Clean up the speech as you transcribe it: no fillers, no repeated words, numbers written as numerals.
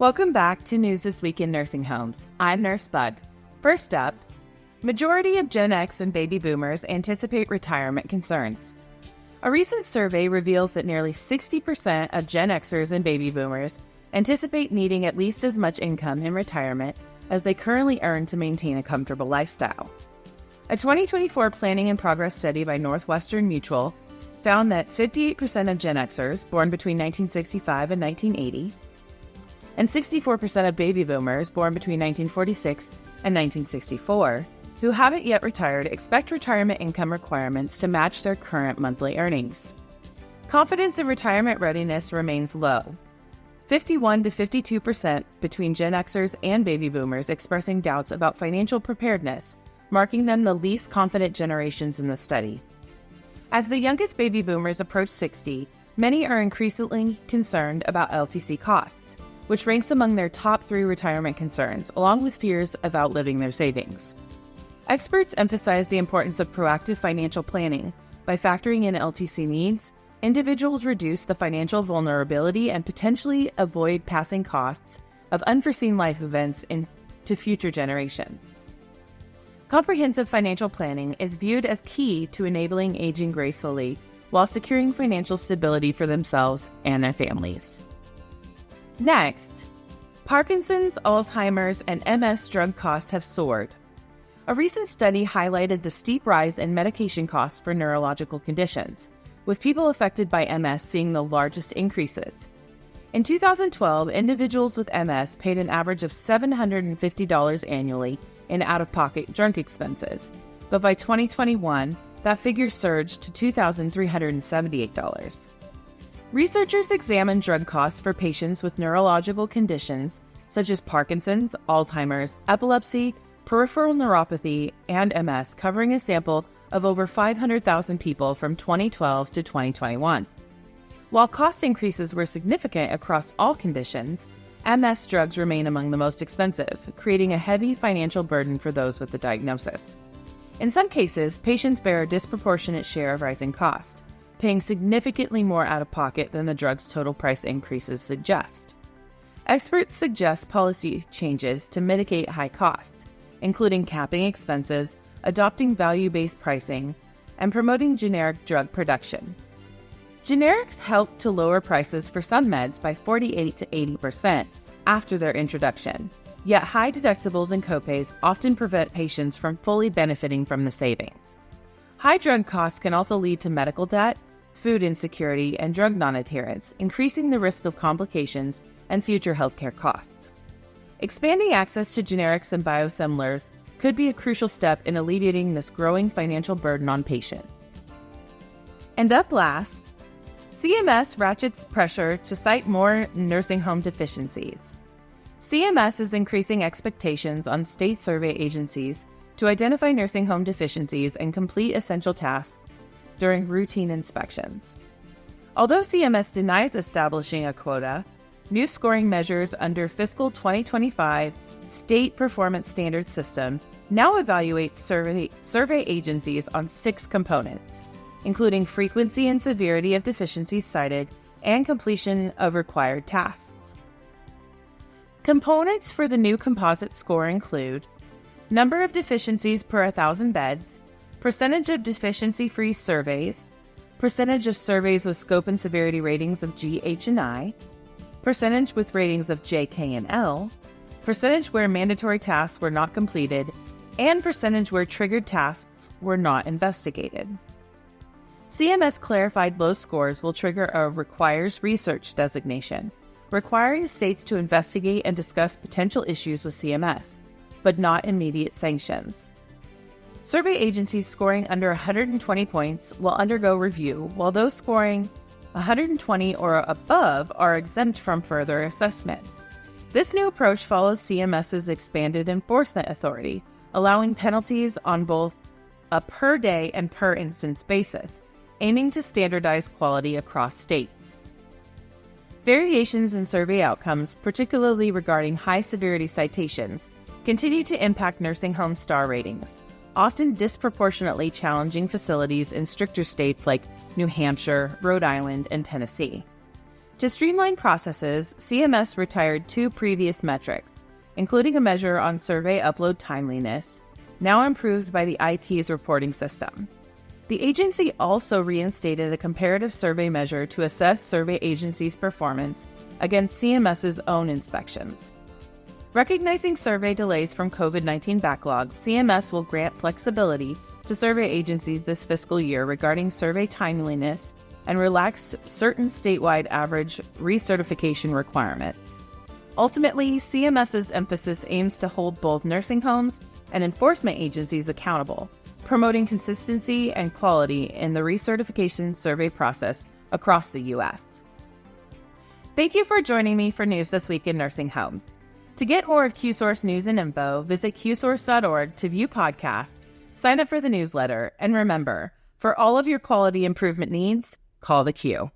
Welcome back to News This Week in Nursing Homes. I'm Nurse Bud. First up, majority of Gen X and baby boomers anticipate retirement concerns. A recent survey reveals that nearly 60% of Gen Xers and baby boomers anticipate needing at least as much income in retirement as they currently earn to maintain a comfortable lifestyle. A 2024 Planning in Progress study by Northwestern Mutual found that 58% of Gen Xers born between 1965 and 1980 and 64% of baby boomers born between 1946 and 1964 who haven't yet retired expect retirement income requirements to match their current monthly earnings. Confidence in retirement readiness remains low. 51 to 52% between Gen Xers and baby boomers expressing doubts about financial preparedness, marking them the least confident generations in the study. As the youngest baby boomers approach 60, many are increasingly concerned about LTC costs, which ranks among their top 3 retirement concerns, along with fears of outliving their savings. Experts emphasize the importance of proactive financial planning. By factoring in LTC needs, individuals reduce the financial vulnerability and potentially avoid passing costs of unforeseen life events into future generations. Comprehensive financial planning is viewed as key to enabling aging gracefully while securing financial stability for themselves and their families. Next, Parkinson's, Alzheimer's, and MS drug costs have soared. A recent study highlighted the steep rise in medication costs for neurological conditions, with people affected by MS seeing the largest increases. In 2012, individuals with MS paid an average of $750 annually in out-of-pocket drug expenses, but by 2021, that figure surged to $2,378. Researchers examined drug costs for patients with neurological conditions such as Parkinson's, Alzheimer's, epilepsy, peripheral neuropathy, and MS, covering a sample of over 500,000 people from 2012 to 2021. While cost increases were significant across all conditions, MS drugs remain among the most expensive, creating a heavy financial burden for those with the diagnosis. In some cases, patients bear a disproportionate share of rising costs, paying significantly more out of pocket than the drug's total price increases suggest. Experts suggest policy changes to mitigate high costs, including capping expenses, adopting value-based pricing, and promoting generic drug production. Generics help to lower prices for some meds by 48 to 80% after their introduction, yet high deductibles and copays often prevent patients from fully benefiting from the savings. High drug costs can also lead to medical debt, food insecurity, and drug non-adherence, increasing the risk of complications and future healthcare costs. Expanding access to generics and biosimilars could be a crucial step in alleviating this growing financial burden on patients. And up last, CMS ratchets pressure to cite more nursing home deficiencies. CMS is increasing expectations on state survey agencies to identify nursing home deficiencies and complete essential tasks during routine inspections. Although CMS denies establishing a quota, new scoring measures under fiscal 2025 State Performance Standards System now evaluate survey agencies on 6 components, including frequency and severity of deficiencies cited and completion of required tasks. Components for the new composite score include number of deficiencies per 1,000 beds, percentage of deficiency-free surveys, percentage of surveys with scope and severity ratings of G, H, and I, percentage with ratings of J, K, and L, percentage where mandatory tasks were not completed, and percentage where triggered tasks were not investigated. CMS clarified low scores will trigger a requires research designation, requiring states to investigate and discuss potential issues with CMS, but not immediate sanctions. Survey agencies scoring under 120 points will undergo review, while those scoring 120 or above are exempt from further assessment. This new approach follows CMS's expanded enforcement authority, allowing penalties on both a per-day and per-instance basis, aiming to standardize quality across states. Variations in survey outcomes, particularly regarding high-severity citations, continue to impact nursing home star ratings, often disproportionately challenging facilities in stricter states like New Hampshire, Rhode Island, and Tennessee. To streamline processes, CMS retired 2 previous metrics, including a measure on survey upload timeliness, now improved by the IT's reporting system. The agency also reinstated a comparative survey measure to assess survey agencies' performance against CMS's own inspections. Recognizing survey delays from COVID-19 backlogs, CMS will grant flexibility to survey agencies this fiscal year regarding survey timeliness and relax certain statewide average recertification requirements. Ultimately, CMS's emphasis aims to hold both nursing homes and enforcement agencies accountable, promoting consistency and quality in the recertification survey process across the U.S. Thank you for joining me for News This Week in Nursing Homes. To get more of QSource news and info, visit qsource.org to view podcasts, sign up for the newsletter, and remember, for all of your quality improvement needs, call the Q.